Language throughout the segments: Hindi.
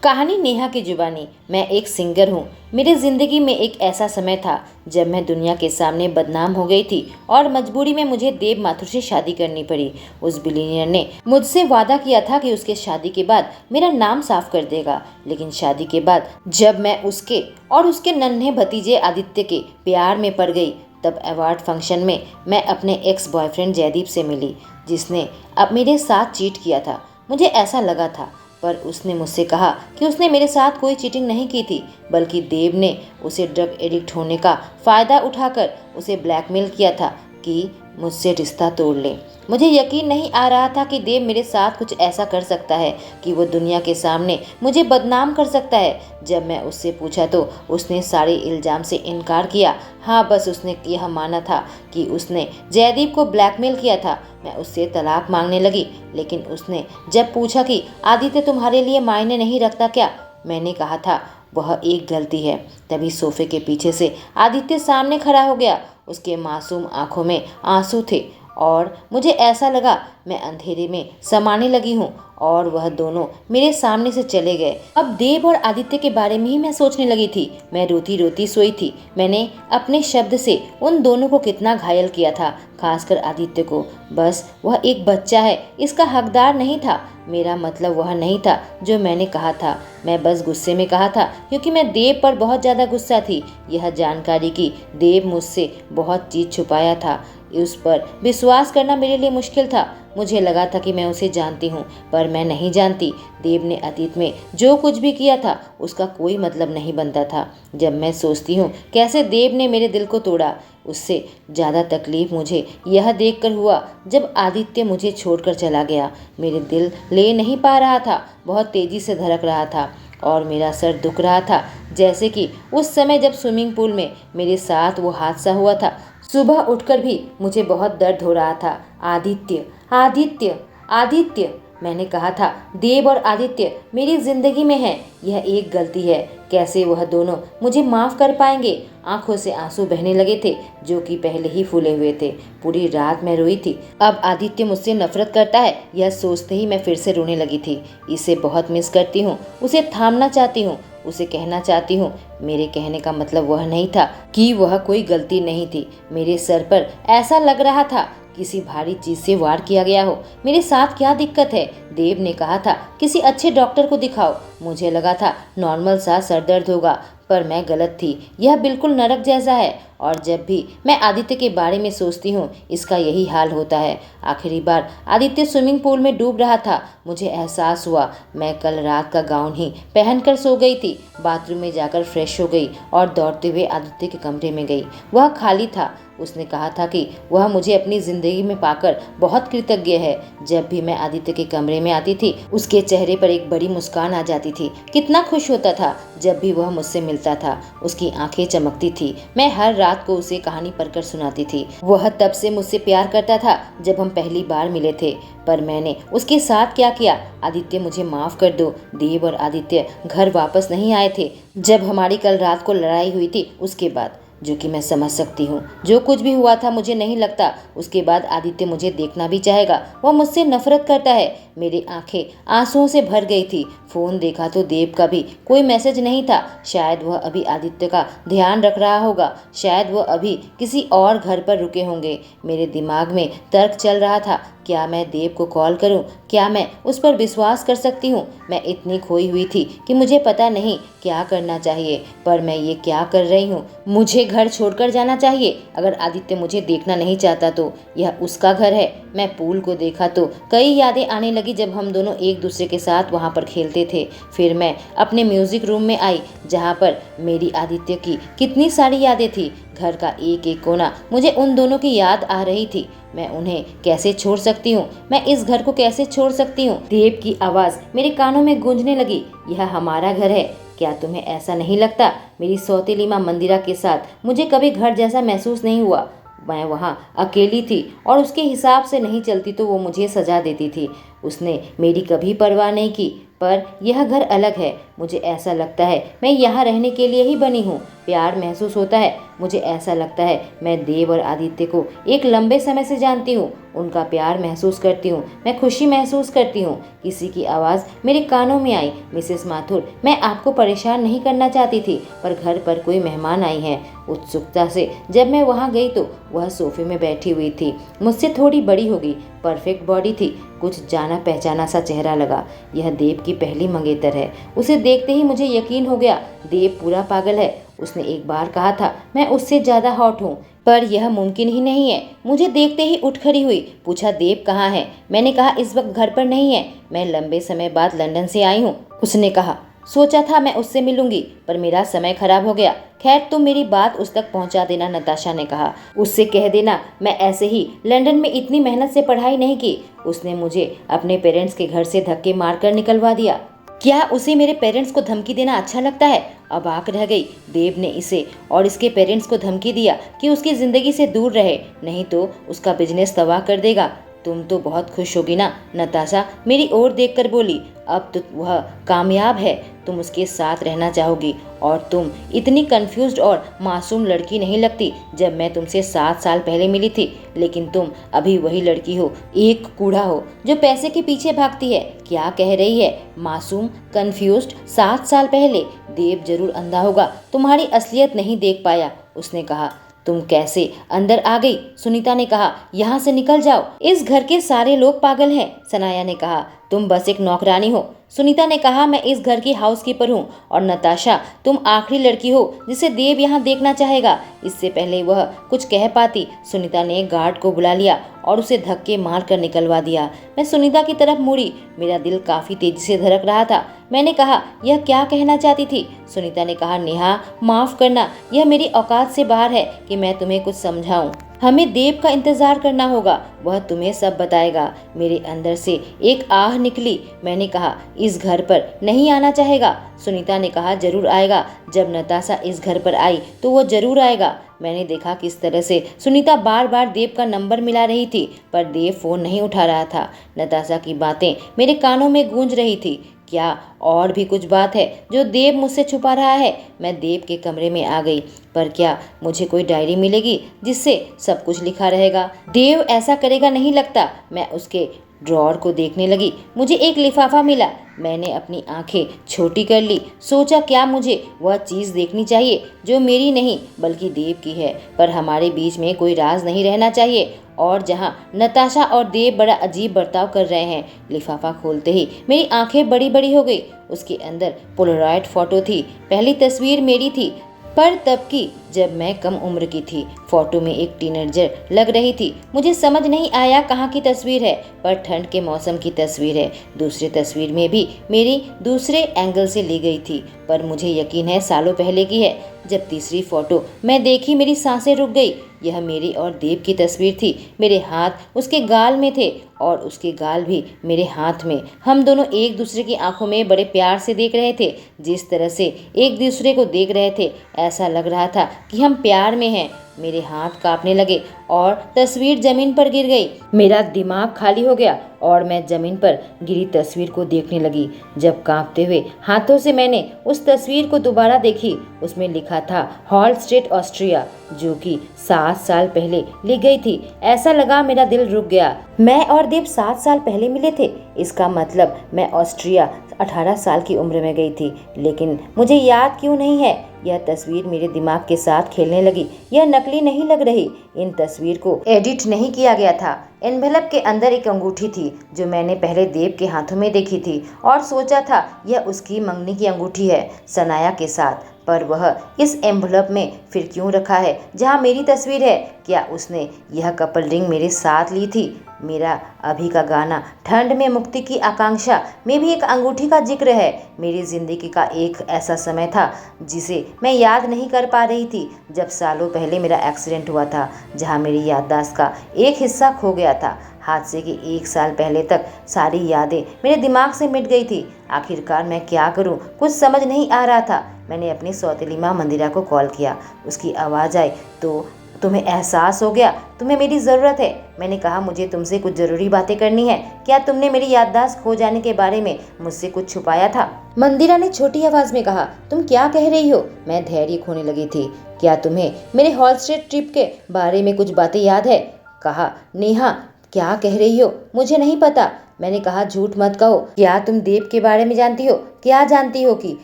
कहानी नेहा की जुबानी। मैं एक सिंगर हूँ। मेरी ज़िंदगी में एक ऐसा समय था जब मैं दुनिया के सामने बदनाम हो गई थी और मजबूरी में मुझे देव माथुर से शादी करनी पड़ी। उस बिलीनियर ने मुझसे वादा किया था कि उसके शादी के बाद मेरा नाम साफ कर देगा, लेकिन शादी के बाद जब मैं उसके और उसके नन्हे भतीजे आदित्य के प्यार में पड़ गई, तब अवार्ड फंक्शन में मैं अपने एक्स बॉयफ्रेंड जयदीप से मिली, जिसने अब मेरे साथ चीट किया था। मुझे ऐसा लगा था, पर उसने मुझसे कहा कि उसने मेरे साथ कोई चीटिंग नहीं की थी, बल्कि देव ने उसे ड्रग एडिक्ट होने का फ़ायदा उठाकर उसे ब्लैकमेल किया था कि मुझसे रिश्ता तोड़ ले। मुझे यकीन नहीं आ रहा था कि देव मेरे साथ कुछ ऐसा कर सकता है कि वो दुनिया के सामने मुझे बदनाम कर सकता है। जब मैं उससे पूछा तो उसने सारे इल्ज़ाम से इनकार किया। हाँ, बस उसने यह माना था कि उसने जयदीप को ब्लैकमेल किया था। मैं उससे तलाक मांगने लगी, लेकिन उसने जब पूछा कि आदित्य तुम्हारे लिए मायने नहीं रखता क्या, मैंने कहा था वह एक गलती है। तभी सोफे के पीछे से आदित्य सामने खड़ा हो गया। उसके मासूम आंखों में आंसू थे और मुझे ऐसा लगा मैं अंधेरे में समाने लगी हूँ और वह दोनों मेरे सामने से चले गए। अब देव और आदित्य के बारे में ही मैं सोचने लगी थी। मैं रोती रोती सोई थी। मैंने अपने शब्द से उन दोनों को कितना घायल किया था, खासकर आदित्य को। बस वह एक बच्चा है, इसका हकदार नहीं था। मेरा मतलब वह नहीं था जो मैंने कहा था। मैं बस गुस्से में कहा था, क्योंकि मैं देव पर बहुत ज़्यादा गुस्सा थी। यह जानकारी कि देव मुझसे बहुत चीज़ छुपाया था, उस पर विश्वास करना मेरे लिए मुश्किल था। मुझे लगा था कि मैं उसे जानती हूँ, पर मैं नहीं जानती। देव ने अतीत में जो कुछ भी किया था उसका कोई मतलब नहीं बनता था। जब मैं सोचती हूँ कैसे देव ने मेरे दिल को तोड़ा, उससे ज़्यादा तकलीफ मुझे यह देखकर हुआ जब आदित्य मुझे छोड़कर चला गया। मेरे दिल ले नहीं पा रहा था, बहुत तेज़ी से धड़क रहा था और मेरा सर दुख रहा था, जैसे कि उस समय जब स्विमिंग पूल में मेरे साथ वो हादसा हुआ था। सुबह उठकर भी मुझे बहुत दर्द हो रहा था। आदित्य, आदित्य, आदित्य, मैंने कहा था। देव और आदित्य मेरी जिंदगी में है, यह एक गलती है। कैसे वह दोनों मुझे माफ कर पाएंगे? आंखों से आंसू बहने लगे थे, जो कि पहले ही फूले हुए थे। पूरी रात मैं रोई थी। अब आदित्य मुझसे नफरत करता है, यह सोचते ही मैं फिर से रोने लगी थी। इसे बहुत मिस करती हूँ, उसे थामना चाहती हूँ, उसे कहना चाहती हूँ। मेरे कहने का मतलब वह नहीं था कि वह कोई गलती नहीं थी। मेरे सर पर ऐसा लग रहा था किसी भारी चीज से वार किया गया हो। मेरे साथ क्या दिक्कत है? देव ने कहा था किसी अच्छे डॉक्टर को दिखाओ। मुझे लगा था नॉर्मल सा सर दर्द होगा, पर मैं गलत थी। यह बिल्कुल नरक जैसा है और जब भी मैं आदित्य के बारे में सोचती हूँ इसका यही हाल होता है। आखिरी बार आदित्य स्विमिंग पूल में डूब रहा था। मुझे एहसास हुआ मैं कल रात का गाउन ही पहनकर सो गई थी। बाथरूम में जाकर फ्रेश हो गई और दौड़ते हुए आदित्य के कमरे में गई। वह खाली था। उसने कहा था कि वह मुझे अपनी ज़िंदगी में पाकर बहुत कृतज्ञ है। जब भी मैं आदित्य के कमरे में आती थी उसके चेहरे पर एक बड़ी मुस्कान आ जाती थी। कितना खुश होता था जब भी वह मुझसे मिलता था। उसकी आंखें चमकती थी। मैं हर रात को उसे कहानी पढ़कर सुनाती थी। वह तब से मुझसे प्यार करता था जब हम पहली बार मिले थे, पर मैंने उसके साथ क्या किया? आदित्य, मुझे माफ़ कर दो। देव और आदित्य घर वापस नहीं आए थे जब हमारी कल रात को लड़ाई हुई थी। उसके बाद, जो कि मैं समझ सकती हूँ, जो कुछ भी हुआ था मुझे नहीं लगता उसके बाद आदित्य मुझे देखना भी चाहेगा। वह मुझसे नफरत करता है। मेरी आंखें आंसुओं से भर गई थी। फ़ोन देखा तो देव का भी कोई मैसेज नहीं था। शायद वह अभी आदित्य का ध्यान रख रहा होगा, शायद वह अभी किसी और घर पर रुके होंगे। मेरे दिमाग में तर्क चल रहा था, क्या मैं देव को कॉल करूं? क्या मैं उस पर विश्वास कर सकती हूँ? मैं इतनी खोई हुई थी कि मुझे पता नहीं क्या करना चाहिए, पर मैं ये क्या कर रही हूँ? मुझे घर छोड़कर जाना चाहिए। अगर आदित्य मुझे देखना नहीं चाहता तो यह उसका घर है। मैं पूल को देखा तो कई यादें आने लगी जब हम दोनों एक दूसरे के साथ वहाँ पर खेलते थे। फिर मैं अपने म्यूजिक रूम में आई, जहाँ पर मेरी आदित्य की कितनी सारी यादें थी। घर का एक एक कोना मुझे उन दोनों की याद आ रही थी। मैं उन्हें कैसे छोड़ सकती हूँ? मैं इस घर को कैसे छोड़ सकती हूँ? देव की आवाज़ मेरे कानों में गूंजने लगी, यह हमारा घर है। क्या तुम्हें ऐसा नहीं लगता? मेरी सौतेली माँ मंदिरा के साथ मुझे कभी घर जैसा महसूस नहीं हुआ। मैं वहाँ अकेली थी और उसके हिसाब से नहीं चलती तो वो मुझे सजा देती थी। उसने मेरी कभी परवाह नहीं की। पर यह घर अलग है। मुझे ऐसा लगता है मैं यहाँ रहने के लिए ही बनी हूँ। प्यार महसूस होता है। मुझे ऐसा लगता है मैं देव और आदित्य को एक लंबे समय से जानती हूँ। उनका प्यार महसूस करती हूँ, मैं खुशी महसूस करती हूँ। किसी की आवाज़ मेरे कानों में आई, मिसेस माथुर, मैं आपको परेशान नहीं करना चाहती थी, पर घर पर कोई मेहमान आई हैं। उत्सुकता से जब मैं वहाँ गई तो वह सोफे में बैठी हुई थी। मुझसे थोड़ी बड़ी होगी, परफेक्ट बॉडी थी, कुछ जाना पहचाना सा चेहरा लगा। यह देव की पहली मंगेतर है। उसे देखते ही मुझे यकीन हो गया, देव पूरा पागल है। उसने एक बार कहा था मैं उससे ज्यादा हॉट हूँ, पर यह मुमकिन ही नहीं है। मुझे देखते ही उठ खड़ी हुई, पूछा देव कहाँ है? मैंने कहा इस वक्त घर पर नहीं है, मैं लंबे समय बाद लंदन से आई हूँ। उसने कहा सोचा था मैं उससे मिलूंगी, पर मेरा समय खराब हो गया। खैर तुम मेरी बात उस तक पहुंचा देना, नताशा ने कहा। उससे कह देना मैं ऐसे ही लंदन में इतनी मेहनत से पढ़ाई नहीं की। उसने मुझे अपने पेरेंट्स के घर से धक्के मारकर निकलवा दिया। क्या उसे मेरे पेरेंट्स को धमकी देना अच्छा लगता है? अबाक रह गई। देव ने इसे और इसके पेरेंट्स को धमकी दिया कि उसकी जिंदगी से दूर रहे, नहीं तो उसका बिजनेस तबाह कर देगा। तुम तो बहुत खुश होगी ना, नताशा मेरी ओर देखकर बोली। अब तो वह कामयाब है, तुम उसके साथ रहना चाहोगी। और तुम इतनी कंफ्यूज्ड और मासूम लड़की नहीं लगती जब मैं तुमसे 7 साल पहले मिली थी। लेकिन तुम अभी वही लड़की हो, एक कूड़ा हो जो पैसे के पीछे भागती है। क्या कह रही है? मासूम, कंफ्यूज्ड? 7 साल पहले? देव जरूर अंधा होगा, तुम्हारी असलियत नहीं देख पाया। उसने कहा तुम कैसे अंदर आ गई? सुनीता ने कहा यहाँ से निकल जाओ, इस घर के सारे लोग पागल हैं। सनाया ने कहा तुम बस एक नौकरानी हो। सुनीता ने कहा मैं इस घर की हाउसकीपर हूँ। और नताशा तुम आखिरी लड़की हो जिसे देव यहाँ देखना चाहेगा। इससे पहले वह कुछ कह पाती, सुनीता ने गार्ड को बुला लिया और उसे धक्के मार कर निकलवा दिया। मैं सुनीता की तरफ मुड़ी, मेरा दिल काफी तेजी से धड़क रहा था। मैंने कहा यह क्या कहना चाहती थी? सुनीता ने कहा नेहा माफ करना, यह मेरी औकात से बाहर है कि मैं तुम्हें कुछ समझाऊं। हमें देव का इंतजार करना होगा, वह तुम्हें सब बताएगा। मेरे अंदर से एक आह निकली। मैंने कहा इस घर पर नहीं आना चाहेगा? सुनीता ने कहा जरूर आएगा। जब नताशा इस घर पर आई तो वो जरूर आएगा। मैंने देखा किस तरह से सुनीता बार बार देव का नंबर मिला रही थी, पर देव फोन नहीं उठा रहा था। नताशा की बातें मेरे कानों में गूंज रही थी। क्या और भी कुछ बात है जो देव मुझसे छुपा रहा है? मैं देव के कमरे में आ गई। पर क्या मुझे कोई डायरी मिलेगी जिससे सब कुछ लिखा रहेगा? देव ऐसा करेगा नहीं लगता। मैं उसके ड्रॉअर को देखने लगी। मुझे एक लिफाफा मिला। मैंने अपनी आंखें छोटी कर ली। सोचा क्या मुझे वह चीज़ देखनी चाहिए जो मेरी नहीं बल्कि देव की है। पर हमारे बीच में कोई राज नहीं रहना चाहिए। और जहाँ नताशा और देव बड़ा अजीब बर्ताव कर रहे हैं। लिफाफा खोलते ही मेरी आंखें बड़ी बड़ी हो गई। उसके अंदर पोलराइड फोटो थी। पहली तस्वीर मेरी थी, पर तब की जब मैं कम उम्र की थी। फोटो में एक टीनेजर लग रही थी। मुझे समझ नहीं आया कहाँ की तस्वीर है, पर ठंड के मौसम की तस्वीर है। दूसरी तस्वीर में भी मेरी दूसरे एंगल से ली गई थी, पर मुझे यकीन है सालों पहले की है। जब तीसरी फोटो मैं देखी मेरी सांसें रुक गई। यह मेरी और देव की तस्वीर थी। मेरे हाथ उसके गाल में थे और उसके गाल भी मेरे हाथ में। हम दोनों एक दूसरे की आंखों में बड़े प्यार से देख रहे थे। जिस तरह से एक दूसरे को देख रहे थे ऐसा लग रहा था कि हम प्यार में हैं। मेरे हाथ कांपने लगे और तस्वीर जमीन पर गिर गई। मेरा दिमाग खाली हो गया और मैं जमीन पर गिरी तस्वीर को देखने लगी। जब कांपते हुए हाथों से मैंने उस तस्वीर को दोबारा देखी, उसमें लिखा था हॉल स्ट्रीट ऑस्ट्रिया, जो कि 7 साल पहले लिख गई थी। ऐसा लगा मेरा दिल रुक गया। मैं और देव 7 साल पहले मिले थे। इसका मतलब मैं ऑस्ट्रिया 18 साल की उम्र में गई थी। लेकिन मुझे याद क्यों नहीं है? यह तस्वीर मेरे दिमाग के साथ खेलने लगी। यह नकली नहीं लग रही। इन तस्वीर को एडिट नहीं किया गया था। एनवेलप के अंदर एक अंगूठी थी जो मैंने पहले देव के हाथों में देखी थी और सोचा था यह उसकी मंगनी की अंगूठी है सनाया के साथ। पर वह इस एनवेलप में फिर क्यों रखा है जहाँ मेरी तस्वीर है? क्या उसने यह कपल रिंग मेरे साथ ली थी? मेरा अभी का गाना ठंड में मुक्ति की आकांक्षा में भी एक अंगूठी का जिक्र है। मेरी जिंदगी का एक ऐसा समय था जिसे मैं याद नहीं कर पा रही थी, जब सालों पहले मेरा एक्सीडेंट हुआ था, जहां मेरी याददाश्त का एक हिस्सा खो गया था। हादसे के 1 साल पहले तक सारी यादें मेरे दिमाग से मिट गई थी। आखिरकार मैं क्या करूं? कुछ समझ नहीं आ रहा था। मैंने अपनी सौतेली माँ मंदिरा को कॉल किया। उसकी आवाज़ आई तो तुम्हें एहसास हो गया तुम्हें मेरी ज़रूरत है। मैंने कहा मुझे तुमसे कुछ ज़रूरी बातें करनी है। क्या तुमने मेरी याददाश्त खो जाने के बारे में मुझसे कुछ छुपाया था? मंदिरा ने छोटी आवाज़ में कहा। तुम क्या कह रही हो? मैं धैर्य खोने लगी थी। क्या तुम्हें मेरे हॉलस्टेट ट्रिप के बारे में कुछ बातें याद है? कहा। नेहा क्या कह रही हो? मुझे नहीं पता। मैंने कहा झूठ मत कहो। क्या तुम देव के बारे में जानती हो? क्या जानती हो कि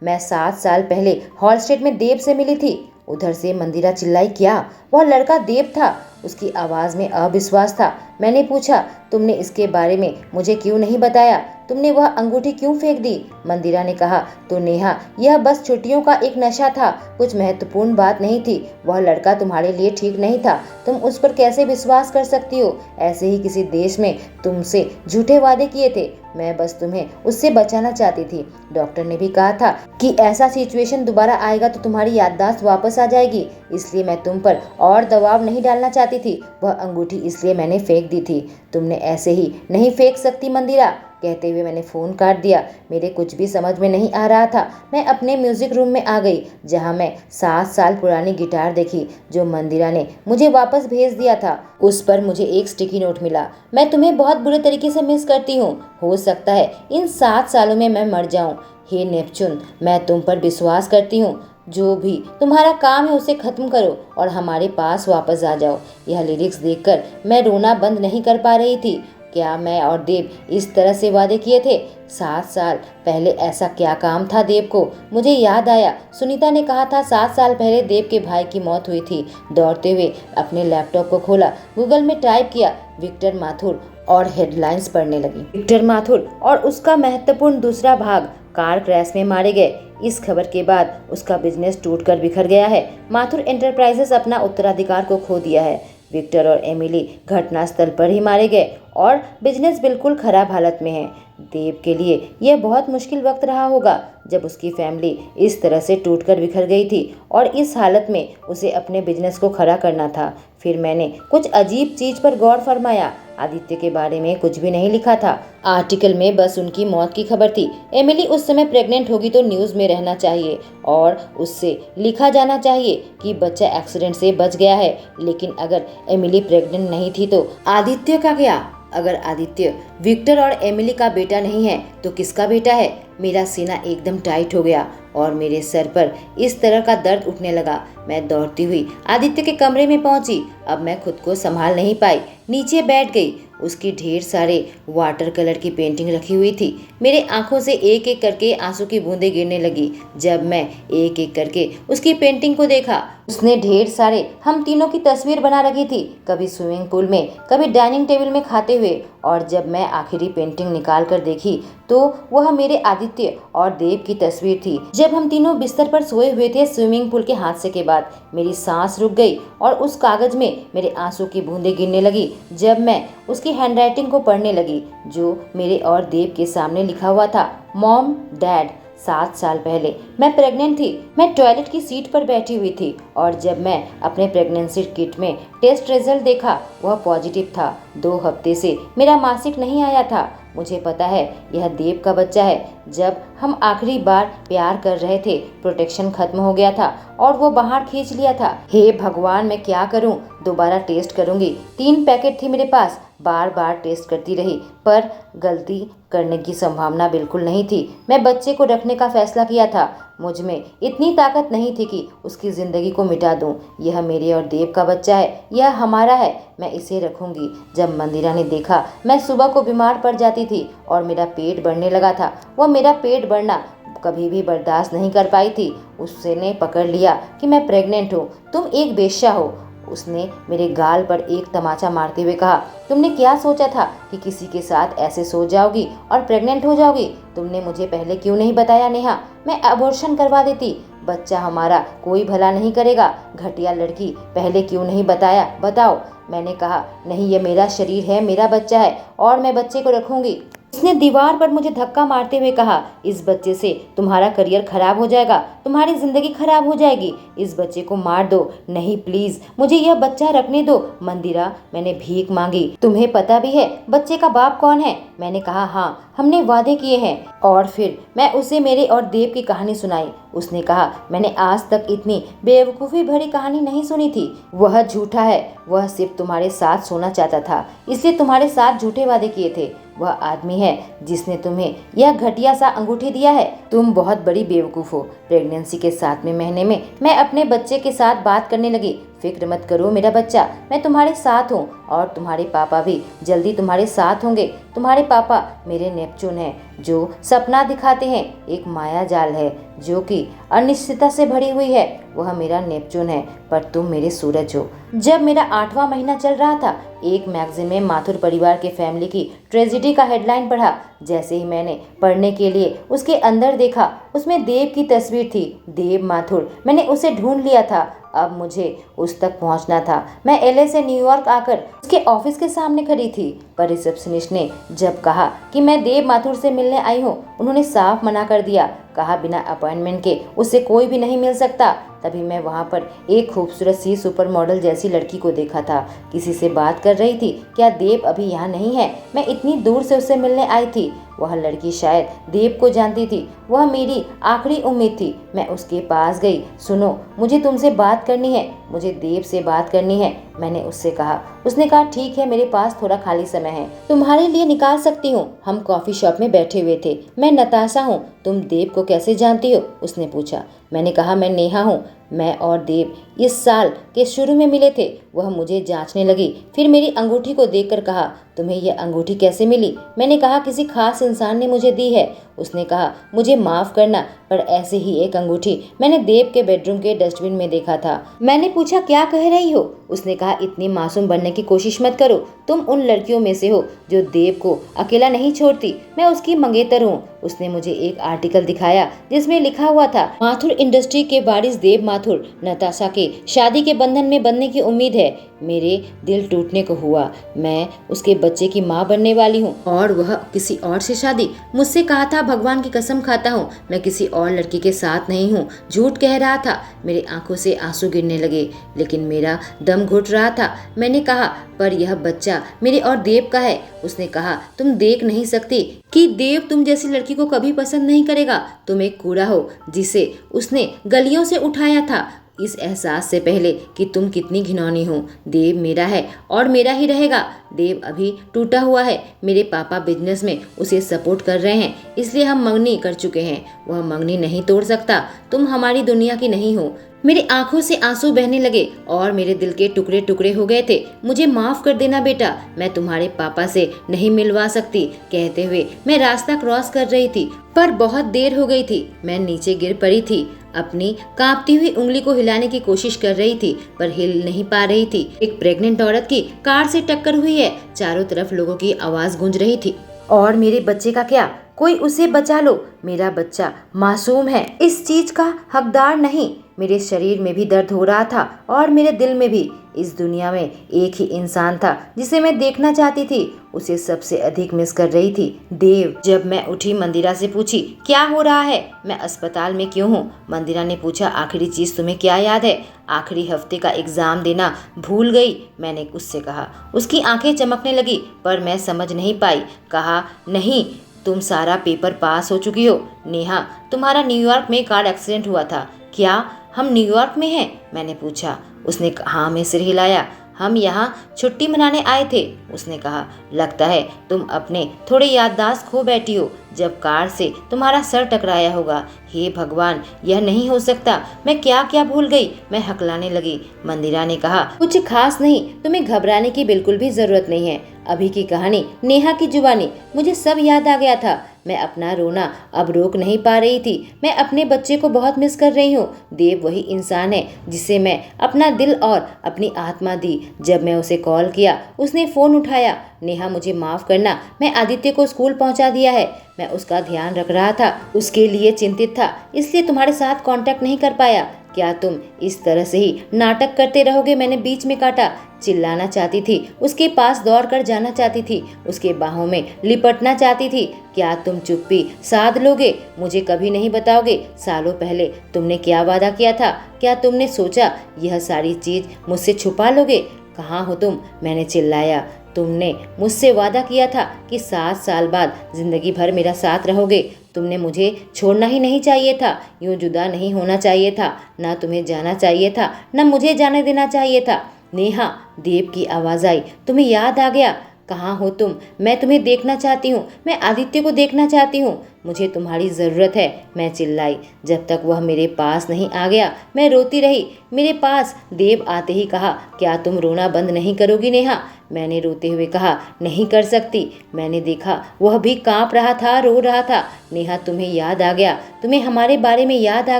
मैं 7 साल पहले हॉलस्टेट में देव से मिली थी? उधर से मंदिरा चिल्लाई। क्या वह लड़का देव था? उसकी आवाज़ में अविश्वास था। मैंने पूछा तुमने इसके बारे में मुझे क्यों नहीं बताया? तुमने वह अंगूठी क्यों फेंक दी? मंदिरा ने कहा। तो नेहा यह बस छुट्टियों का एक नशा था, कुछ महत्वपूर्ण बात नहीं थी। वह लड़का तुम्हारे लिए ठीक नहीं था। तुम उस पर कैसे विश्वास कर सकती हो? ऐसे ही किसी देश में तुमसे झूठे वादे किए थे। मैं बस तुम्हें उससे बचाना चाहती थी। डॉक्टर ने भी कहा था कि ऐसा सिचुएशन दोबारा आएगा तो तुम्हारी याददाश्त वापस आ जाएगी, इसलिए मैं तुम पर और दबाव नहीं डालना चाहती थी। वह अंगूठी इसलिए मैंने फेंक दी थी। तुमने ऐसे ही नहीं फेंक सकती मंदिरा। कहते हुए मैंने फ़ोन काट दिया। मेरे कुछ भी समझ में नहीं आ रहा था। मैं अपने म्यूजिक रूम में आ गई, जहां मैं 7 साल पुरानी गिटार देखी जो मंदिरा ने मुझे वापस भेज दिया था। उस पर मुझे एक स्टिकी नोट मिला। मैं तुम्हें बहुत बुरे तरीके से मिस करती हूँ। हो सकता है इन 7 सालों में मैं मर जाऊँ। हे नेपच्यून, मैं तुम पर विश्वास करती हूँ। जो भी तुम्हारा काम है उसे खत्म करो और हमारे पास वापस आ जाओ। यह लिरिक्स देखकर मैं रोना बंद नहीं कर पा रही थी। क्या मैं और देव इस तरह से वादे किए थे? 7 साल पहले ऐसा क्या काम था देव को? मुझे याद आया, सुनीता ने कहा था 7 साल पहले देव के भाई की मौत हुई थी। दौड़ते हुए अपने लैपटॉप को खोला, गूगल में टाइप किया विक्टर माथुर और हेडलाइंस पढ़ने लगी। विक्टर माथुर और उसका महत्वपूर्ण दूसरा भाग कार क्रैश में मारे गए। इस खबर के बाद उसका बिजनेस टूटकर बिखर गया है। माथुर एंटरप्राइजेस अपना उत्तराधिकार को खो दिया है। विक्टर और एमिली घटनास्थल पर ही मारे गए और बिजनेस बिल्कुल खराब हालत में है। देव के लिए यह बहुत मुश्किल वक्त रहा होगा जब उसकी फैमिली इस तरह से टूटकर बिखर गई थी और इस हालत में उसे अपने बिजनेस को खड़ा करना था। फिर मैंने कुछ अजीब चीज पर गौर फरमाया। आदित्य के बारे में कुछ भी नहीं लिखा था। आर्टिकल में बस उनकी मौत की खबर थी। एमिली उस समय प्रेग्नेंट होगी तो न्यूज़ में रहना चाहिए और उससे लिखा जाना चाहिए कि बच्चा एक्सीडेंट से बच गया है। लेकिन अगर एमिली प्रेग्नेंट नहीं थी तो आदित्य का क्या? अगर आदित्य विक्टर और एमिली का बेटा नहीं है तो किसका बेटा है? मेरा सीना एकदम टाइट हो गया और मेरे सर पर इस तरह का दर्द उठने लगा। मैं दौड़ती हुई आदित्य के कमरे में पहुंची। अब मैं खुद को संभाल नहीं पाई, नीचे बैठ गई। उसकी ढेर सारे वाटर कलर की पेंटिंग रखी हुई थी। मेरे आंखों से एक एक करके आंसू की बूंदें गिरने लगी जब मैं एक एक करके उसकी पेंटिंग को देखा। उसने ढेर सारे हम तीनों की तस्वीर बना रखी थी, कभी स्विमिंग पूल में, कभी डाइनिंग टेबल में खाते हुए। और जब मैं आखिरी पेंटिंग निकाल कर देखी तो वह मेरे आदित्य और देव की तस्वीर थी जब हम तीनों बिस्तर पर सोए हुए थे स्विमिंग पूल के हादसे के बाद। मेरी सांस रुक गई और उस कागज में मेरे आंसू की बूंदें गिरने लगी जब मैं उसकी हैंडराइटिंग को पढ़ने लगी जो मेरे और देव के सामने लिखा हुआ था। मॉम डैड, 7 साल पहले मैं प्रेग्नेंट थी। मैं टॉयलेट की सीट पर बैठी हुई थी और जब मैं अपने प्रेगनेंसी किट में टेस्ट रिजल्ट देखा वह पॉजिटिव था। 2 हफ्ते से मेरा मासिक नहीं आया था। मुझे पता है यह देव का बच्चा है। जब हम आखिरी बार प्यार कर रहे थे प्रोटेक्शन खत्म हो गया था और वो बाहर खींच लिया था। हे भगवान, मैं क्या करूं? दोबारा टेस्ट करूंगी। 3 पैकेट थी मेरे पास। बार बार टेस्ट करती रही पर गलती करने की संभावना बिल्कुल नहीं थी। मैं बच्चे को रखने का फैसला किया था। मुझ में इतनी ताकत नहीं थी कि उसकी ज़िंदगी को मिटा दूं। यह मेरे और देव का बच्चा है, यह हमारा है, मैं इसे रखूंगी। जब मंदिरा ने देखा मैं सुबह को बीमार पड़ जाती थी और मेरा पेट बढ़ने लगा था, वह मेरा पेट बढ़ना कभी भी बर्दाश्त नहीं कर पाई थी। उसने पकड़ लिया कि मैं प्रेग्नेंट हूँ, तुम एक बेश्या हो। उसने मेरे गाल पर एक तमाचा मारते हुए कहा, तुमने क्या सोचा था कि किसी के साथ ऐसे सो जाओगी और प्रेग्नेंट हो जाओगी? तुमने मुझे पहले क्यों नहीं बताया नेहा? मैं अबॉर्शन करवा देती। बच्चा हमारा कोई भला नहीं करेगा। घटिया लड़की, पहले क्यों नहीं बताया? बताओ। मैंने कहा, नहीं, ये मेरा शरीर है, मेरा बच्चा है और मैं बच्चे को रखूंगी। उसने दीवार पर मुझे धक्का मारते हुए कहा, इस बच्चे से तुम्हारा करियर खराब हो जाएगा, तुम्हारी जिंदगी खराब हो जाएगी, इस बच्चे को मार दो। नहीं प्लीज, मुझे यह बच्चा रखने दो। मंदिरा, मैंने भीख मांगी। तुम्हें पता भी है बच्चे का बाप कौन है? मैंने कहा, हाँ, हमने वादे किए हैं। और फिर मैं उसे मेरे और देव की कहानी सुनाई। उसने कहा, मैंने आज तक इतनी बेवकूफ़ी भरी कहानी नहीं सुनी थी। वह झूठा है, वह सिर्फ तुम्हारे साथ सोना चाहता था, इसलिए तुम्हारे साथ झूठे वादे किए थे। वह आदमी है जिसने तुम्हें यह घटिया सा अंगूठी दिया है। तुम बहुत बड़ी बेवकूफ़ हो। प्रेगनेंसी के 7वें महीने में मैं अपने बच्चे के साथ बात करने लगी। फिक्र मत करो मेरा बच्चा, मैं तुम्हारे साथ हूँ और तुम्हारे पापा भी जल्दी तुम्हारे साथ होंगे। तुम्हारे पापा मेरे नेपच्यून हैं जो सपना दिखाते हैं, एक माया जाल है जो कि अनिश्चितता से भरी हुई है। वह मेरा नेपच्यून है, पर तुम मेरे सूरज हो। जब मेरा 8वां महीना चल रहा था, एक मैगजीन में माथुर परिवार के फैमिली की ट्रेजिडी का हेडलाइन पढ़ा। जैसे ही मैंने पढ़ने के लिए उसके अंदर देखा, उसमें देव की तस्वीर थी। देव माथुर, मैंने उसे ढूंढ लिया था। अब मुझे उस तक पहुंचना था। मैं एलए से न्यूयॉर्क आकर उसके ऑफिस के सामने खड़ी थी, पर रिसेप्शनिस्ट ने जब कहा कि मैं देव माथुर से मिलने आई हूँ, उन्होंने साफ मना कर दिया। कहा, बिना अपॉइंटमेंट के उससे कोई भी नहीं मिल सकता। तभी मैं वहाँ पर एक खूबसूरत सी सुपर मॉडल जैसी लड़की को देखा था, किसी से बात कर रही थी। क्या देव अभी यहाँ नहीं है? मैं इतनी दूर से उससे मिलने आई थी। वह लड़की शायद देव को जानती थी। वह मेरी आखिरी उम्मीद थी। मैं उसके पास गई। सुनो, मुझे तुमसे बात करनी है, मुझे देव से बात करनी है, मैंने उससे कहा। उसने कहा, ठीक है, मेरे पास थोड़ा खाली समय है, तुम्हारे लिए निकाल सकती हूँ। हम कॉफ़ी शॉप में बैठे हुए थे। मैं नताशा हूँ। तुम देव को कैसे जानती हो? उसने पूछा। मैंने कहा, मैं नेहा हूँ। मैं और देव इस साल के शुरू में मिले थे। वह मुझे जांचने लगी, फिर मेरी अंगूठी को देखकर कहा, तुम्हें यह अंगूठी कैसे मिली? मैंने कहा, किसी खास इंसान ने मुझे दी है। उसने कहा, मुझे माफ़ करना, पर ऐसे ही एक अंगूठी मैंने देव के बेडरूम के डस्टबिन में देखा था। मैंने पूछा, क्या कह रही हो? उसने कहा, इतनी मासूम बनने की कोशिश मत करो। तुम उन लड़कियों में से हो जो देव को अकेला नहीं छोड़ती। मैं उसकी मंगेतर हूँ। उसने मुझे एक आर्टिकल दिखाया जिसमें लिखा हुआ था, माथुर इंडस्ट्री के वारिस देव माथुर नताशा के शादी के बंधन में बंधने की उम्मीद है। मेरे दिल टूटने को हुआ। मैं उसके बच्चे की माँ बनने वाली हूँ और वह किसी और से शादी। मुझसे कहा था, भगवान की कसम खाता हूँ, मैं किसी और लड़की के साथ नहीं हूँ। झूठ कह रहा था। मेरे आंखों से आंसू गिरने लगे, लेकिन मेरा दम घुट रहा था। मैंने कहा, पर यह बच्चा मेरे और देव का है। उसने कहा, तुम देख नहीं सकती कि देव तुम जैसी लड़की को कभी पसंद नहीं करेगा। तुम एक कूड़ा हो जिसे उसने गलियों से उठाया था, इस एहसास से पहले कि तुम कितनी घिनौनी हो। देव मेरा है और मेरा ही रहेगा। देव अभी टूटा हुआ है। मेरे पापा बिजनेस में उसे सपोर्ट कर रहे हैं, इसलिए हम मंगनी कर चुके हैं। वह मंगनी नहीं तोड़ सकता। तुम हमारी दुनिया की नहीं हो। मेरी आंखों से आंसू बहने लगे और मेरे दिल के टुकड़े टुकड़े हो गए थे। मुझे माफ कर देना बेटा, मैं तुम्हारे पापा से नहीं मिलवा सकती। कहते हुए मैं रास्ता क्रॉस कर रही थी, पर बहुत देर हो गई थी। मैं नीचे गिर पड़ी थी। अपनी कांपती हुई उंगली को हिलाने की कोशिश कर रही थी, पर हिल नहीं पा रही थी। एक प्रेग्नेंट औरत की कार से टक्कर हुई है। चारों तरफ लोगों की आवाज गूंज रही थी। और मेरे बच्चे का क्या? कोई उसे बचा लो। मेरा बच्चा मासूम है, इस चीज का हकदार नहीं। मेरे शरीर में भी दर्द हो रहा था और मेरे दिल में भी। इस दुनिया में एक ही इंसान था जिसे मैं देखना चाहती थी। उसे सबसे अधिक मिस कर रही थी, देव। जब मैं उठी, मंदिरा से पूछी, क्या हो रहा है? मैं अस्पताल में क्यों हूँ? मंदिरा ने पूछा, आखिरी चीज तुम्हें क्या याद है? आखिरी हफ्ते का एग्जाम देना भूल गई, मैंने उससे कहा। उसकी आंखें चमकने लगी, पर मैं समझ नहीं पाई। कहा, नहीं, तुम सारा पेपर पास हो चुकी हो। नेहा, तुम्हारा न्यूयॉर्क में कार एक्सीडेंट हुआ था। क्या हम न्यूयॉर्क में हैं? मैंने पूछा। उसने हाँ में सिर हिलाया। हम यहाँ छुट्टी मनाने आए थे, उसने कहा। लगता है तुम अपने थोड़े याददाश्त खो बैठी हो जब कार से तुम्हारा सर टकराया होगा। हे भगवान, यह नहीं हो सकता। मैं क्या क्या भूल गई। मैं हकलाने लगी। मंदिरा ने कहा, कुछ खास नहीं, तुम्हें घबराने की बिल्कुल भी जरूरत नहीं है। अभी की कहानी, नेहा की जुबानी, मुझे सब याद आ गया था। मैं अपना रोना अब रोक नहीं पा रही थी। मैं अपने बच्चे को बहुत मिस कर रही हूँ। देव वही इंसान है जिसे मैं अपना दिल और अपनी आत्मा दी। जब मैं उसे कॉल किया, उसने फ़ोन उठाया। नेहा मुझे माफ़ करना, मैं आदित्य को स्कूल पहुंचा दिया है। मैं उसका ध्यान रख रहा था, उसके लिए चिंतित था, इसलिए तुम्हारे साथ कांटेक्ट नहीं कर पाया। क्या तुम इस तरह से ही नाटक करते रहोगे? मैंने बीच में काटा। चिल्लाना चाहती थी, उसके पास दौड़ कर जाना चाहती थी, उसके बाहों में लिपटना चाहती थी। क्या तुम चुप्पी साध लोगे? मुझे कभी नहीं बताओगे सालों पहले तुमने क्या वादा किया था? क्या तुमने सोचा यह सारी चीज मुझसे छुपा लोगे? कहाँ हो तुम? मैंने चिल्लाया। तुमने मुझसे वादा किया था कि 7 साल बाद जिंदगी भर मेरा साथ रहोगे। तुमने मुझे छोड़ना ही नहीं चाहिए था, यूं जुदा नहीं होना चाहिए था, ना तुम्हें जाना चाहिए था, ना मुझे जाने देना चाहिए था। नेहा, देव की आवाज़ आई। तुम्हें याद आ गया? कहाँ हो तुम? मैं तुम्हें देखना चाहती हूँ, मैं आदित्य को देखना चाहती हूँ, मुझे तुम्हारी ज़रूरत है। मैं चिल्लाई। जब तक वह मेरे पास नहीं आ गया मैं रोती रही। मेरे पास देव आते ही कहा, क्या तुम रोना बंद नहीं करोगी नेहा? मैंने रोते हुए कहा, नहीं कर सकती। मैंने देखा वह भी कांप रहा था, रो रहा था। नेहा, तुम्हें याद आ गया? तुम्हें हमारे बारे में याद आ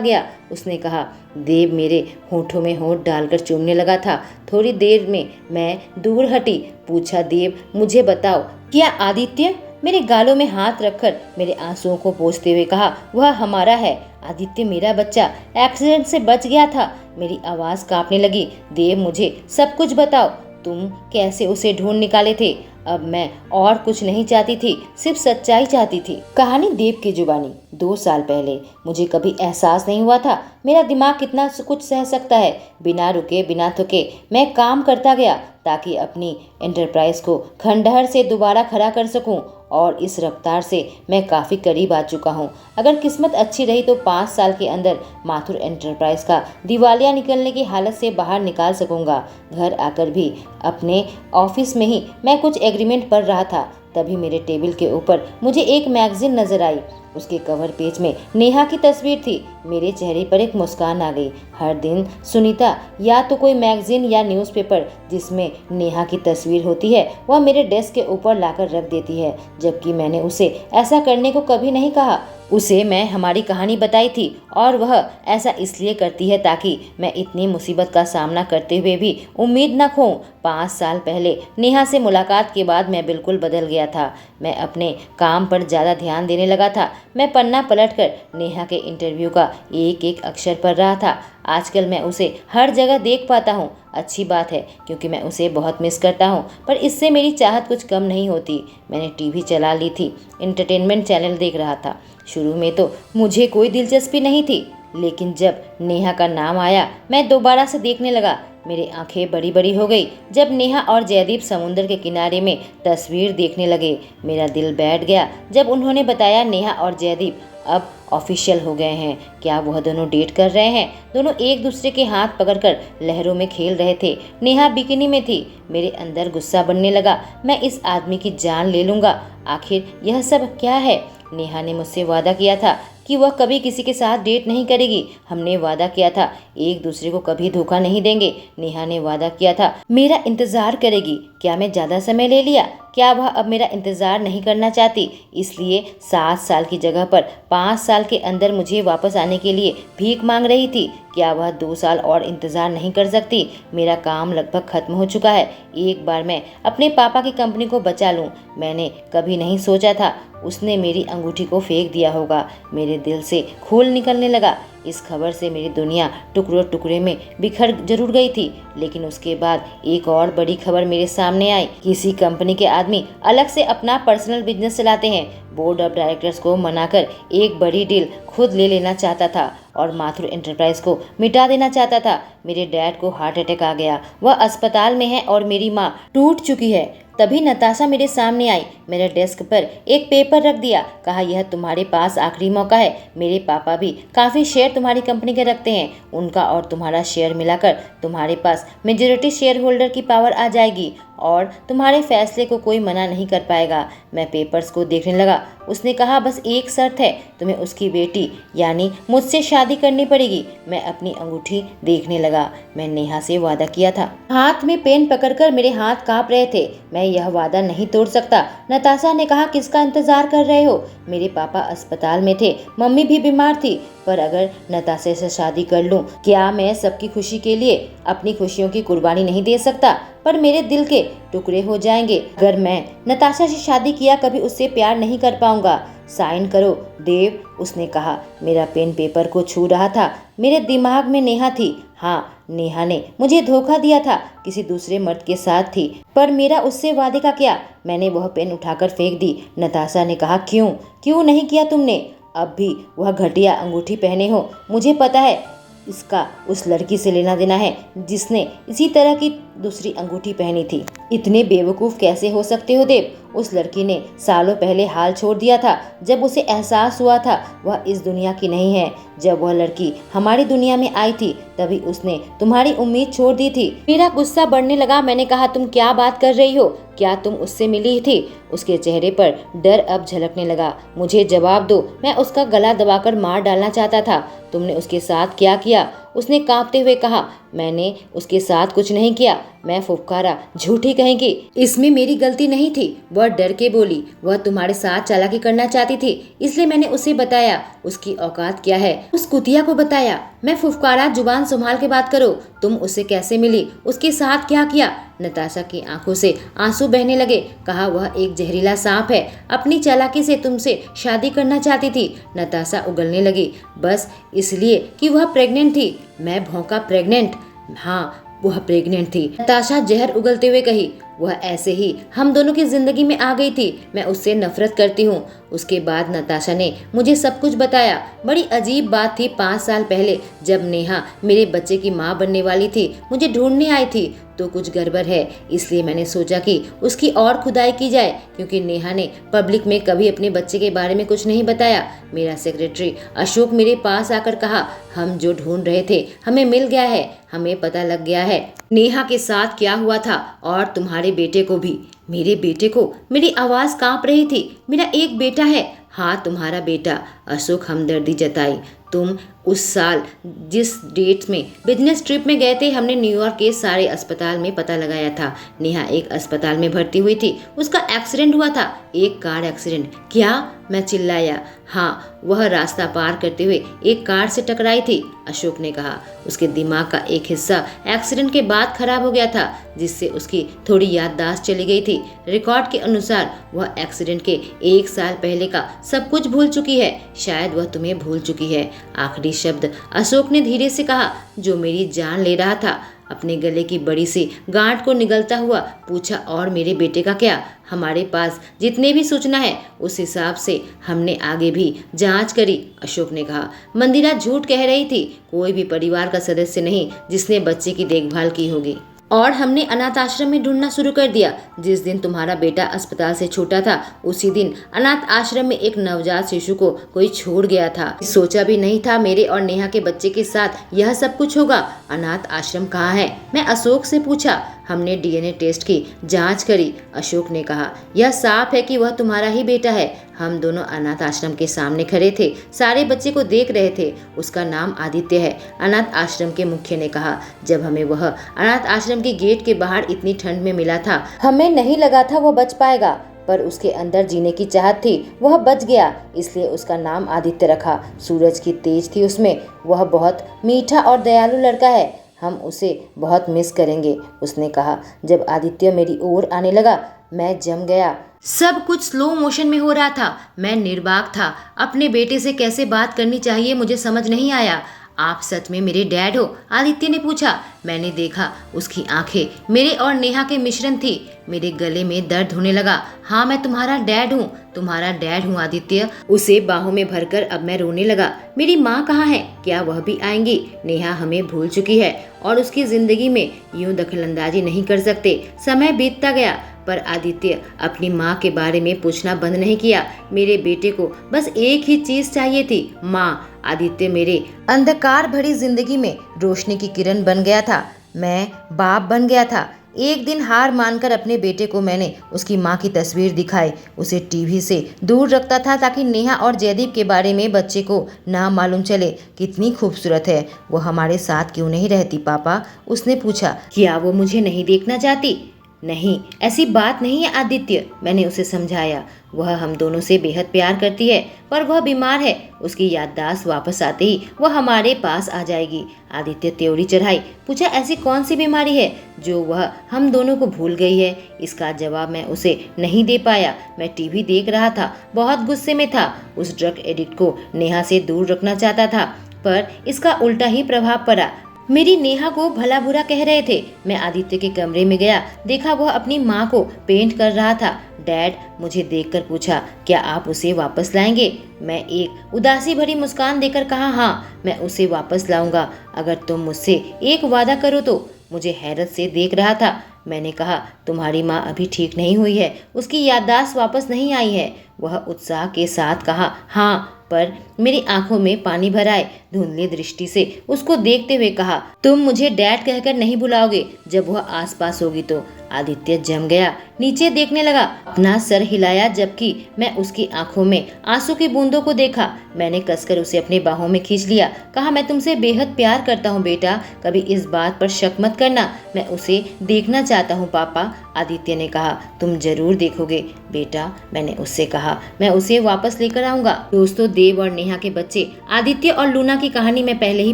गया? उसने कहा। देव मेरे होठों में होठ डालकर चूमने लगा था। थोड़ी देर में मैं दूर हटी। पूछा, देव मुझे बताओ, क्या आदित्य? मेरे गालों में हाथ रखकर मेरे आंसुओं को पोंछते हुए कहा, वह हमारा है। आदित्य मेरा बच्चा एक्सीडेंट से बच गया था। मेरी आवाज़ कांपने लगी। देव मुझे सब कुछ बताओ, तुम कैसे उसे ढूंढ निकाले थे? अब मैं और कुछ नहीं चाहती थी, सिर्फ सच्चाई चाहती थी। कहानी देव की जुबानी। 2 साल पहले मुझे कभी एहसास नहीं हुआ था मेरा दिमाग कितना कुछ सह सकता है। बिना रुके बिना थके मैं काम करता गया ताकि अपनी एंटरप्राइज को खंडहर से दोबारा खड़ा कर सकूं, और इस रफ्तार से मैं काफ़ी करीब आ चुका हूं। अगर किस्मत अच्छी रही तो 5 साल के अंदर माथुर एंटरप्राइज का दिवालिया निकलने की हालत से बाहर निकाल सकूंगा। घर आकर भी अपने ऑफिस में ही मैं कुछ एग्रीमेंट पढ़ रहा था, तभी मेरे टेबल के ऊपर मुझे एक मैगजीन नजर आई। उसके कवर पेज में नेहा की तस्वीर थी। मेरे चेहरे पर एक मुस्कान आ गई। हर दिन सुनीता या तो कोई मैगजीन या न्यूज़पेपर जिसमें नेहा की तस्वीर होती है वह मेरे डेस्क के ऊपर लाकर रख देती है, जबकि मैंने उसे ऐसा करने को कभी नहीं कहा। उसे मैं हमारी कहानी बताई थी और वह ऐसा इसलिए करती है ताकि मैं इतनी मुसीबत का सामना करते हुए भी उम्मीद न खोऊं। 5 साल पहले नेहा से मुलाकात के बाद मैं बिल्कुल बदल गया था। मैं अपने काम पर ज़्यादा ध्यान देने लगा था। मैं पन्ना पलटकर नेहा के इंटरव्यू का एक एक अक्षर पढ़ रहा था। आजकल मैं उसे हर जगह देख पाता हूँ। अच्छी बात है क्योंकि मैं उसे बहुत मिस करता हूँ, पर इससे मेरी चाहत कुछ कम नहीं होती। मैंने टीवी चला ली थी, एंटरटेनमेंट चैनल देख रहा था। शुरू में तो मुझे कोई दिलचस्पी नहीं थी, लेकिन जब नेहा का नाम आया मैं दोबारा से देखने लगा। मेरी आंखें बड़ी बड़ी हो गई जब नेहा और जयदीप समुद्र के किनारे में तस्वीर देखने लगे। मेरा दिल बैठ गया जब उन्होंने बताया नेहा और जयदीप अब ऑफिशियल हो गए हैं। क्या वह दोनों डेट कर रहे हैं? दोनों एक दूसरे के हाथ पकड़कर लहरों में खेल रहे थे। नेहा बिकिनी में थी। मेरे अंदर गुस्सा बनने लगा। मैं इस आदमी की जान ले लूँगा। आखिर यह सब क्या है? नेहा ने मुझसे वादा किया था कि वह कभी किसी के साथ डेट नहीं करेगी। हमने वादा किया था एक दूसरे को कभी धोखा नहीं देंगे। नेहा ने वादा किया था मेरा इंतजार करेगी। क्या मैं ज़्यादा समय ले लिया? क्या वह अब मेरा इंतजार नहीं करना चाहती, इसलिए 7 साल की जगह पर 5 साल के अंदर मुझे वापस आने के लिए भीख मांग रही थी? क्या वह 2 साल और इंतज़ार नहीं कर सकती? मेरा काम लगभग खत्म हो चुका है। एक बार मैं अपने पापा की कंपनी को बचा लूं। मैंने कभी नहीं सोचा था उसने मेरी अंगूठी को फेंक दिया होगा। मेरे दिल से खून निकलने लगा। इस खबर से मेरी दुनिया टुकड़ों टुकड़े में बिखर जरूर गई थी, लेकिन उसके बाद एक और बड़ी खबर मेरे सामने आई। किसी कंपनी के आदमी अलग से अपना पर्सनल बिजनेस चलाते हैं। बोर्ड ऑफ डायरेक्टर्स को मनाकर एक बड़ी डील खुद ले लेना चाहता था और माथुर एंटरप्राइज को मिटा देना चाहता था। मेरे डैड को हार्ट अटैक आ गया। वह अस्पताल में है और मेरी माँ टूट चुकी है। तभी नताशा मेरे सामने आई। मेरे डेस्क पर एक पेपर रख दिया। कहा, यह तुम्हारे पास आखिरी मौका है। मेरे पापा भी काफ़ी शेयर तुम्हारी कंपनी के रखते हैं। उनका और तुम्हारा शेयर मिलाकर तुम्हारे पास मेजॉरिटी शेयर होल्डर की पावर आ जाएगी और तुम्हारे फैसले को कोई मना नहीं कर पाएगा। मैं पेपर्स को देखने लगा। उसने कहा, बस एक शर्त है, तुम्हें उसकी बेटी यानी मुझसे शादी करनी पड़ेगी। मैं अपनी अंगूठी देखने लगा। मैं नेहा से वादा किया था। हाथ में पेन पकड़कर मेरे हाथ कांप रहे थे। मैं यह वादा नहीं तोड़ सकता। नताशा ने कहा, किसका इंतजार कर रहे हो? मेरे पापा अस्पताल में थे, मम्मी भी बीमार थी, पर अगर नताशा से शादी कर लूं, क्या मैं सबकी खुशी के लिए अपनी खुशियों की कुर्बानी नहीं दे सकता? पर मेरे दिल के टुकड़े हो जाएंगे। अगर मैं नताशा से शादी किया कभी उससे प्यार नहीं कर पाऊंगा। साइन करो देव, उसने कहा। मेरा पेन पेपर को छू रहा था। मेरे दिमाग में नेहा थी। हाँ, नेहा ने मुझे धोखा दिया था, किसी दूसरे मर्द के साथ थी, पर मेरा उससे वादे का क्या। मैंने वह पेन उठाकर फेंक दी। नताशा ने कहा, क्यों नहीं किया तुमने? अब भी वह घटिया अंगूठी पहने हो। मुझे पता है इसका उस लड़की से लेना देना है जिसने इसी तरह की दूसरी अंगूठी पहनी थी। इतने बेवकूफ़ कैसे हो सकते हो देव? उस लड़की ने सालों पहले हाल छोड़ दिया था। जब उसे एहसास हुआ था वह इस दुनिया की नहीं है। जब वह लड़की हमारी दुनिया में आई थी तभी उसने तुम्हारी उम्मीद छोड़ दी थी। मेरा गुस्सा बढ़ने लगा। मैंने कहा, तुम क्या बात कर रही हो? क्या तुम उससे मिली थी? उसके चेहरे पर डर अब झलकने लगा। मुझे जवाब दो। मैं उसका गला दबाकर मार डालना चाहता था। तुमने उसके साथ क्या किया? उसने कांपते हुए कहा। मैंने उसके साथ कुछ नहीं किया। मैं फुफकारा, झूठी कहेंगी। इसमें मेरी गलती नहीं थी। वह डर के बोली। वह तुम्हारे साथ चालाकी करना चाहती थी, इसलिए मैंने उसे बताया उसकी औकात क्या है। उस कुतिया को बताया। मैं फुफकारा, जुबान संभाल के बात करो। तुम उससे कैसे मिली? उसके साथ क्या किया? नताशा की आंखों से आंसू बहने लगे। कहा, वह एक जहरीला सांप है। अपनी चालाकी से तुमसे शादी करना चाहती थी। नताशा उगलने लगी। बस इसलिए कि वह प्रेग्नेंट थी। मैं भौंका, प्रेग्नेंट? हाँ, वह प्रेग्नेंट थी। नताशा जहर उगलते हुए कही। वह ऐसे ही हम दोनों की जिंदगी में आ गई थी। मैं उससे नफरत करती हूँ। उसके बाद नताशा ने मुझे सब कुछ बताया। बड़ी अजीब बात थी, 5 साल पहले जब नेहा मेरे बच्चे की माँ बनने वाली थी, मुझे ढूंढने आई थी तो कुछ गड़बड़ है, इसलिए मैंने सोचा कि उसकी और खुदाई की जाए, क्योंकि नेहा ने पब्लिक में कभी अपने बच्चे के बारे में कुछ नहीं बताया। मेरा सेक्रेटरी अशोक मेरे पास आकर कहा, हम जो ढूंढ रहे थे हमें मिल गया है। हमें पता लग गया है नेहा के साथ क्या हुआ था, और तुम्हारे बेटे को भी। मेरे बेटे को? मेरी आवाज़ कांप रही थी। मेरा एक बेटा है। हाँ, तुम्हारा बेटा। अशोक हमदर्दी जताई। तुम उस साल जिस डेट में बिजनेस ट्रिप में गए थे, हमने न्यूयॉर्क के सारे अस्पताल में पता लगाया था। नेहा एक अस्पताल में भर्ती हुई थी। उसका एक्सीडेंट हुआ था, एक कार एक्सीडेंट। क्या? मैं चिल्लाया। हाँ, वह रास्ता पार करते हुए एक कार से टकराई थी, अशोक ने कहा। उसके दिमाग का एक हिस्सा एक्सीडेंट के बाद खराब हो गया था, जिससे उसकी थोड़ी याददाश्त चली गई थी। रिकॉर्ड के अनुसार वह एक्सीडेंट के 1 साल पहले का सब कुछ भूल चुकी है। शायद वह तुम्हें भूल चुकी है। आखिरी शब्द अशोक ने धीरे से कहा, जो मेरी जान ले रहा था। अपने गले की बड़ी सी गांठ को निगलता हुआ पूछा, और मेरे बेटे का क्या? हमारे पास जितने भी सूचना है उस हिसाब से हमने आगे भी जांच करी, अशोक ने कहा। मंदिरा झूठ कह रही थी। कोई भी परिवार का सदस्य नहीं जिसने बच्चे की देखभाल की होगी। और हमने अनाथ आश्रम में ढूंढना शुरू कर दिया। जिस दिन तुम्हारा बेटा अस्पताल से छूटा था उसी दिन अनाथ आश्रम में एक नवजात शिशु को कोई छोड़ गया था। सोचा भी नहीं था मेरे और नेहा के बच्चे के साथ यह सब कुछ होगा। अनाथ आश्रम कहाँ है? मैं अशोक से पूछा। हमने डीएनए टेस्ट की जांच करी, अशोक ने कहा। यह साफ है कि वह तुम्हारा ही बेटा है। हम दोनों अनाथ आश्रम के सामने खड़े थे, सारे बच्चे को देख रहे थे। उसका नाम आदित्य है, अनाथ आश्रम के मुखिया ने कहा। जब हमें वह अनाथ आश्रम के गेट के बाहर इतनी ठंड में मिला था, हमें नहीं लगा था वह बच पाएगा, पर उसके अंदर जीने की चाहत थी। वह बच गया, इसलिए उसका नाम आदित्य रखा। सूरज की तेज थी उसमें। वह बहुत मीठा और दयालु लड़का है। हम उसे बहुत मिस करेंगे, उसने कहा। जब आदित्य मेरी ओर आने लगा मैं जम गया। सब कुछ स्लो मोशन में हो रहा था। मैं निर्बाक था। अपने बेटे से कैसे बात करनी चाहिए मुझे समझ नहीं आया। आप सच में मेरे डैड हो? आदित्य ने पूछा। मैंने देखा उसकी आंखें मेरे और नेहा के मिश्रण थी। मेरे गले में दर्द होने लगा। हाँ, मैं तुम्हारा डैड हूँ, तुम्हारा डैड हूँ आदित्य। उसे बाहों में भरकर अब मैं रोने लगा। मेरी माँ कहाँ है? क्या वह भी आएंगी? नेहा हमें भूल चुकी है और उसकी जिंदगी में यूं दखलंदाजी नहीं कर सकते। समय बीतता गया पर आदित्य अपनी माँ के बारे में पूछना बंद नहीं किया। मेरे बेटे को बस एक ही चीज चाहिए थी, माँ। आदित्य मेरे अंधकार भरी जिंदगी में रोशनी की किरण बन गया था। मैं बाप बन गया था। एक दिन हार मानकर अपने बेटे को मैंने उसकी माँ की तस्वीर दिखाई। उसे टीवी से दूर रखता था ताकि नेहा और जयदीप के बारे में बच्चे को ना मालूम चले। कितनी खूबसूरत है वो, हमारे साथ क्यों नहीं रहती पापा? उसने पूछा। क्या वो मुझे नहीं देखना चाहती? नहीं, ऐसी बात नहीं है आदित्य, मैंने उसे समझाया। वह हम दोनों से बेहद प्यार करती है, पर वह बीमार है। उसकी याददाश्त वापस आते ही वह हमारे पास आ जाएगी। आदित्य त्योरी चढ़ाई, पूछा ऐसी कौन सी बीमारी है जो वह हम दोनों को भूल गई है। इसका जवाब मैं उसे नहीं दे पाया। मैं टीवी देख रहा था, बहुत गुस्से में था। उस ड्रग एडिक्ट को नेहा से दूर रखना चाहता था, पर इसका उल्टा ही प्रभाव पड़ा। मेरी नेहा को भला बुरा कह रहे थे। मैं आदित्य के कमरे में गया, देखा वह अपनी माँ को पेंट कर रहा था। डैड, मुझे देखकर पूछा, क्या आप उसे वापस लाएंगे? मैं एक उदासी भरी मुस्कान देकर कहा, हाँ, मैं उसे वापस लाऊंगा, अगर तुम मुझसे एक वादा करो तो। मुझे हैरत से देख रहा था। मैंने कहा, तुम्हारी माँ अभी ठीक नहीं हुई है, उसकी याददाश्त वापस नहीं आई है। वह उत्साह के साथ कहा, हाँ, पर मेरी आंखों में पानी भर आए। धुंधली दृष्टि से उसको देखते हुए कहा, तुम मुझे डैड कहकर नहीं बुलाओगे जब वह आसपास होगी तो। आदित्य जम गया, नीचे देखने लगा, अपना सर हिलाया, जबकि मैं उसकी आंखों में आंसू की बूंदों को देखा। मैंने कसकर उसे अपने बाहों में खींच लिया, कहा, मैं तुमसे बेहद प्यार करता हूँ बेटा, कभी इस बात पर शक मत करना। मैं उसे देखना चाहता हूँ पापा। आदित्य ने कहा, तुम जरूर देखोगे बेटा, मैंने उससे कहा, मैं उसे वापस लेकर आऊंगा। दोस्तों, देव और नेहा के बच्चे आदित्य और लूना की कहानी मैं पहले ही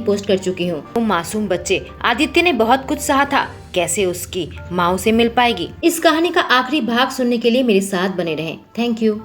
पोस्ट कर चुकी हूँ। वो मासूम बच्चे, आदित्य ने बहुत कुछ सहा था, कैसे उसकी माँ से मिल पाएगी। इस कहानी का आखिरी भाग सुनने के लिए मेरे साथ बने रहें। Thank you.